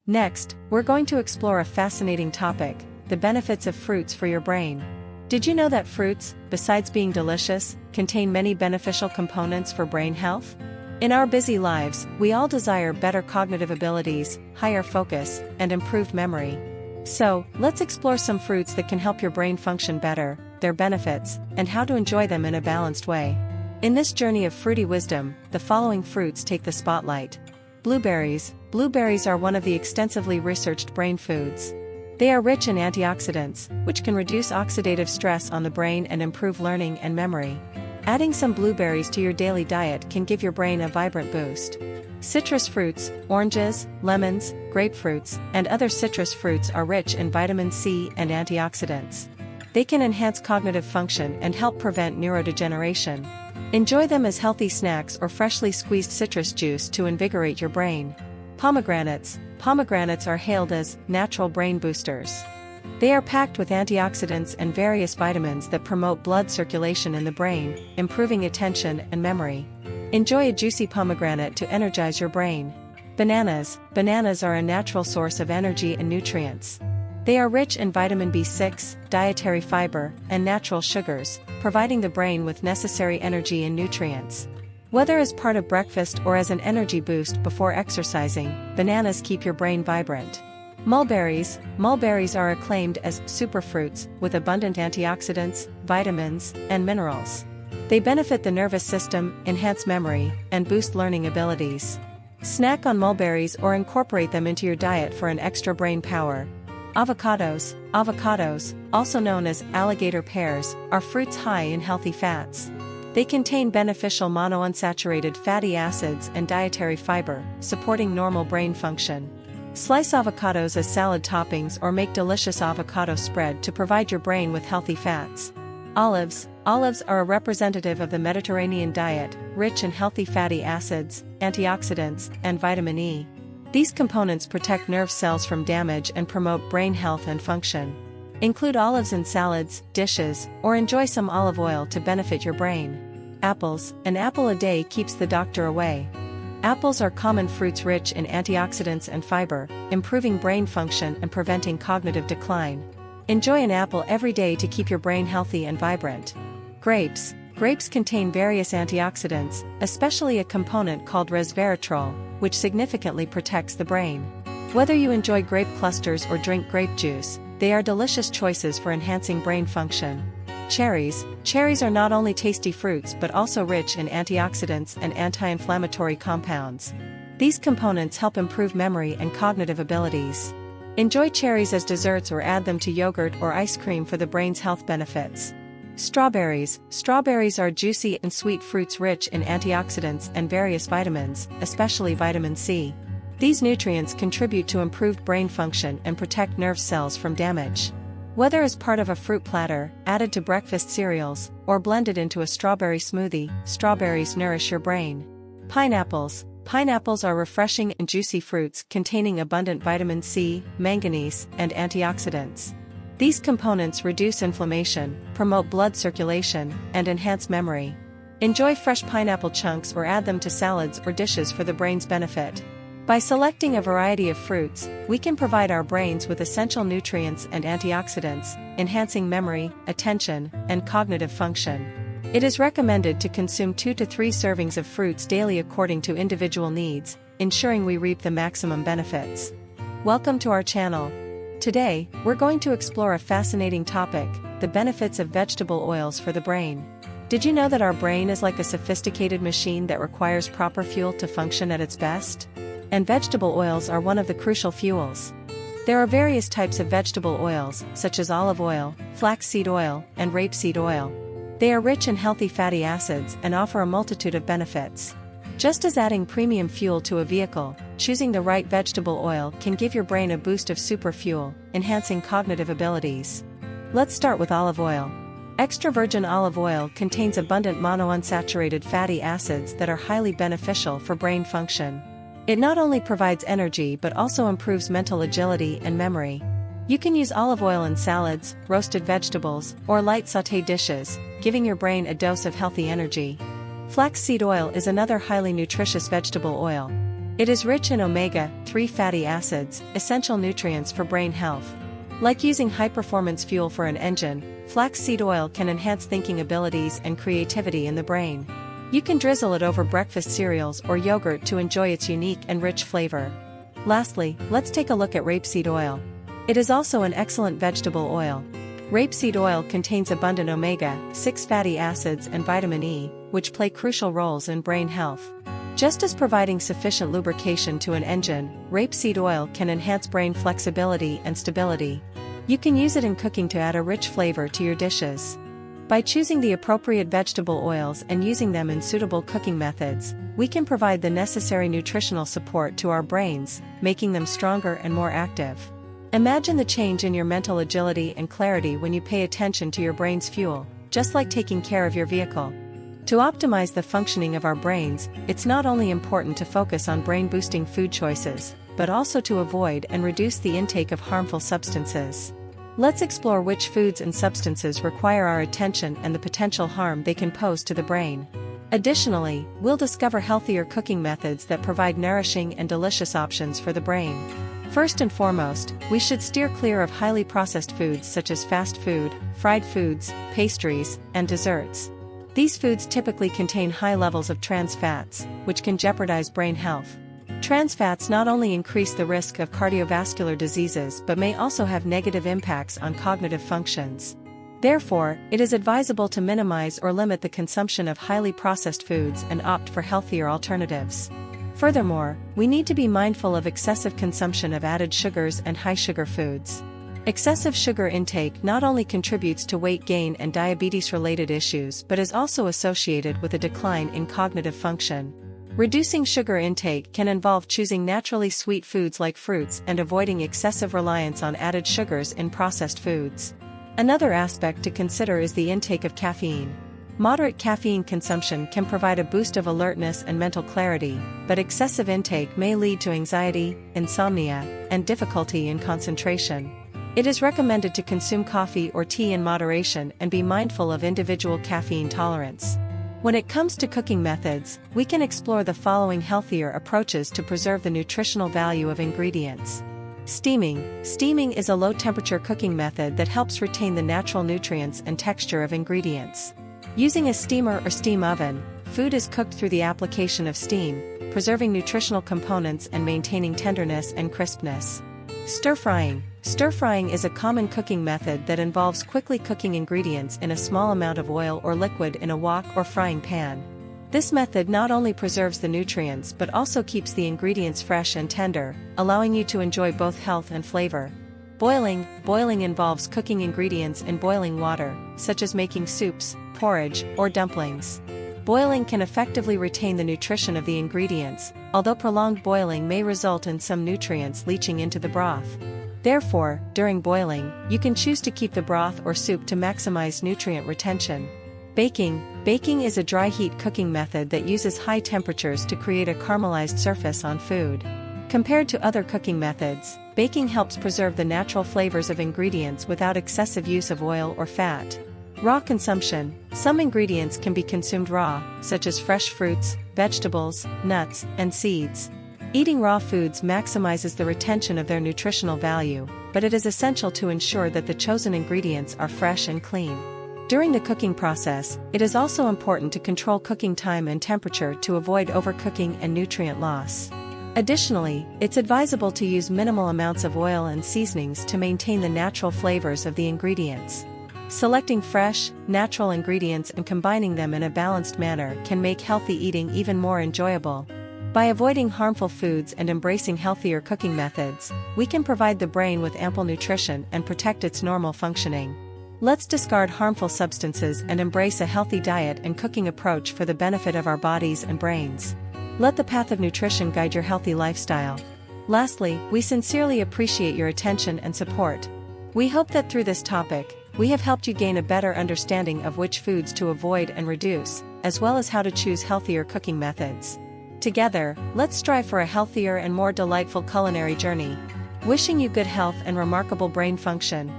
Next, we're going to explore a fascinating topic, the benefits of fruits for your brain. Did you know that fruits, besides being delicious, contain many beneficial components for brain health? In our busy lives, we all desire better cognitive abilities, higher focus, and improved memory. So, let's explore some fruits that can help your brain function better, their benefits, and how to enjoy them in a balanced way. In this journey of fruity wisdom, the following fruits take the spotlight. Blueberries. Blueberries are one of the extensively researched brain foods. They are rich in antioxidants, which can reduce oxidative stress on the brain and improve learning and memory. Adding some blueberries to your daily diet can give your brain a vibrant boost. Citrus fruits, oranges, lemons, grapefruits, and other citrus fruits are rich in vitamin C and antioxidants. They can enhance cognitive function and help prevent neurodegeneration. Enjoy them as healthy snacks or freshly squeezed citrus juice to invigorate your brain. Pomegranates. Pomegranates are hailed as natural brain boosters. They are packed with antioxidants and various vitamins that promote blood circulation in the brain, improving attention and memory. Enjoy a juicy pomegranate to energize your brain. Bananas. Bananas are a natural source of energy and nutrients. They are rich in vitamin B6, dietary fiber, and natural sugars, providing the brain with necessary energy and nutrients. Whether as part of breakfast or as an energy boost before exercising, bananas keep your brain vibrant. Mulberries. Mulberries are acclaimed as superfruits with abundant antioxidants, vitamins, and minerals. They benefit the nervous system, enhance memory, and boost learning abilities. Snack on mulberries or incorporate them into your diet for an extra brain power. Avocados. Avocados, also known as alligator pears, are fruits high in healthy fats. They contain beneficial monounsaturated fatty acids and dietary fiber, supporting normal brain function. Slice avocados as salad toppings or make delicious avocado spread to provide your brain with healthy fats. Olives. Olives are a representative of the Mediterranean diet, rich in healthy fatty acids, antioxidants, and vitamin E. These components protect nerve cells from damage and promote brain health and function. Include olives in salads, dishes, or enjoy some olive oil to benefit your brain. Apples. An apple a day keeps the doctor away. Apples are common fruits rich in antioxidants and fiber, improving brain function and preventing cognitive decline. Enjoy an apple every day to keep your brain healthy and vibrant. Grapes. Grapes contain various antioxidants, especially a component called resveratrol, which significantly protects the brain. Whether you enjoy grape clusters or drink grape juice, they are delicious choices for enhancing brain function. Cherries. Cherries are not only tasty fruits but also rich in antioxidants and anti-inflammatory compounds. These components help improve memory and cognitive abilities. Enjoy cherries as desserts or add them to yogurt or ice cream for the brain's health benefits. Strawberries. Strawberries are juicy and sweet fruits rich in antioxidants and various vitamins, especially vitamin C. These nutrients contribute to improved brain function and protect nerve cells from damage. Whether as part of a fruit platter, added to breakfast cereals, or blended into a strawberry smoothie, strawberries nourish your brain. Pineapples. Pineapples are refreshing and juicy fruits containing abundant vitamin C, manganese, and antioxidants. These components reduce inflammation, promote blood circulation, and enhance memory. Enjoy fresh pineapple chunks or add them to salads or dishes for the brain's benefit. By selecting a variety of fruits, we can provide our brains with essential nutrients and antioxidants, enhancing memory, attention, and cognitive function. It is recommended to consume 2 to 3 servings of fruits daily according to individual needs, ensuring we reap the maximum benefits. Welcome to our channel. Today, we're going to explore a fascinating topic, the benefits of vegetable oils for the brain. Did you know that our brain is like a sophisticated machine that requires proper fuel to function at its best? And vegetable oils are one of the crucial fuels. There are various types of vegetable oils, such as olive oil, flaxseed oil, and rapeseed oil. They are rich in healthy fatty acids and offer a multitude of benefits. Just as adding premium fuel to a vehicle, choosing the right vegetable oil can give your brain a boost of super fuel, enhancing cognitive abilities. Let's start with olive oil. Extra virgin olive oil contains abundant monounsaturated fatty acids that are highly beneficial for brain function. It not only provides energy but also improves mental agility and memory. You can use olive oil in salads, roasted vegetables, or light sauté dishes, giving your brain a dose of healthy energy. Flaxseed oil is another highly nutritious vegetable oil. It is rich in omega-3 fatty acids, essential nutrients for brain health. Like using high-performance fuel for an engine, flaxseed oil can enhance thinking abilities and creativity in the brain. You can drizzle it over breakfast cereals or yogurt to enjoy its unique and rich flavor. Lastly, let's take a look at rapeseed oil. It is also an excellent vegetable oil. Rapeseed oil contains abundant omega-6 fatty acids and vitamin E, which play crucial roles in brain health. Just as providing sufficient lubrication to an engine, rapeseed oil can enhance brain flexibility and stability. You can use it in cooking to add a rich flavor to your dishes. By choosing the appropriate vegetable oils and using them in suitable cooking methods, we can provide the necessary nutritional support to our brains, making them stronger and more active. Imagine the change in your mental agility and clarity when you pay attention to your brain's fuel, just like taking care of your vehicle. To optimize the functioning of our brains, it's not only important to focus on brain-boosting food choices, but also to avoid and reduce the intake of harmful substances. Let's explore which foods and substances require our attention and the potential harm they can pose to the brain. Additionally, we'll discover healthier cooking methods that provide nourishing and delicious options for the brain. First and foremost, we should steer clear of highly processed foods such as fast food, fried foods, pastries, and desserts. These foods typically contain high levels of trans fats, which can jeopardize brain health. Trans fats not only increase the risk of cardiovascular diseases but may also have negative impacts on cognitive functions. Therefore, it is advisable to minimize or limit the consumption of highly processed foods and opt for healthier alternatives. Furthermore, we need to be mindful of excessive consumption of added sugars and high-sugar foods. Excessive sugar intake not only contributes to weight gain and diabetes-related issues but is also associated with a decline in cognitive function. Reducing sugar intake can involve choosing naturally sweet foods like fruits and avoiding excessive reliance on added sugars in processed foods. Another aspect to consider is the intake of caffeine. Moderate caffeine consumption can provide a boost of alertness and mental clarity, but excessive intake may lead to anxiety, insomnia, and difficulty in concentration. It is recommended to consume coffee or tea in moderation and be mindful of individual caffeine tolerance. When it comes to cooking methods, we can explore the following healthier approaches to preserve the nutritional value of ingredients. Steaming. Steaming is a low-temperature cooking method that helps retain the natural nutrients and texture of ingredients. Using a steamer or steam oven, food is cooked through the application of steam, preserving nutritional components and maintaining tenderness and crispness. Stir-frying. Stir-frying is a common cooking method that involves quickly cooking ingredients in a small amount of oil or liquid in a wok or frying pan. This method not only preserves the nutrients but also keeps the ingredients fresh and tender, allowing you to enjoy both health and flavor. Boiling. Boiling involves cooking ingredients in boiling water, such as making soups, porridge, or dumplings. Boiling can effectively retain the nutrition of the ingredients, although prolonged boiling may result in some nutrients leaching into the broth. Therefore, during boiling, you can choose to keep the broth or soup to maximize nutrient retention. Baking. Baking is a dry heat cooking method that uses high temperatures to create a caramelized surface on food. Compared to other cooking methods, baking helps preserve the natural flavors of ingredients without excessive use of oil or fat. Raw consumption. Some ingredients can be consumed raw, such as fresh fruits, vegetables, nuts, and seeds. Eating raw foods maximizes the retention of their nutritional value, but it is essential to ensure that the chosen ingredients are fresh and clean. During the cooking process, it is also important to control cooking time and temperature to avoid overcooking and nutrient loss. Additionally, it's advisable to use minimal amounts of oil and seasonings to maintain the natural flavors of the ingredients. Selecting fresh, natural ingredients and combining them in a balanced manner can make healthy eating even more enjoyable. By avoiding harmful foods and embracing healthier cooking methods, we can provide the brain with ample nutrition and protect its normal functioning. Let's discard harmful substances and embrace a healthy diet and cooking approach for the benefit of our bodies and brains. Let the path of nutrition guide your healthy lifestyle. Lastly, we sincerely appreciate your attention and support. We hope that through this topic, we have helped you gain a better understanding of which foods to avoid and reduce, as well as how to choose healthier cooking methods. Together, let's strive for a healthier and more delightful culinary journey. Wishing you good health and remarkable brain function.